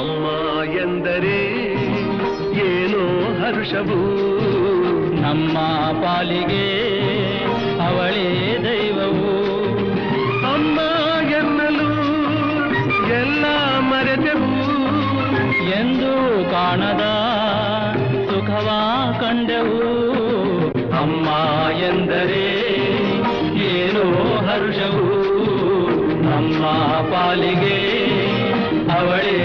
ಅಮ್ಮ ಎಂದರೆ ಏನೋ ಹರ್ಷವು, ನಮ್ಮ ಪಾಲಿಗೆ ಅವಳೇ ದೈವವು. ಅಮ್ಮ ಎನ್ನಲು ಎಲ್ಲ ಮರೆತೆವು, ಎಂದು ಕಾಣದ ಸುಖವ ಕಂಡೆವು. ಅಮ್ಮ ಎಂದರೆ ಏನೋ ಹರ್ಷವು, ನಮ್ಮ ಪಾಲಿಗೆ ಅವಳೇ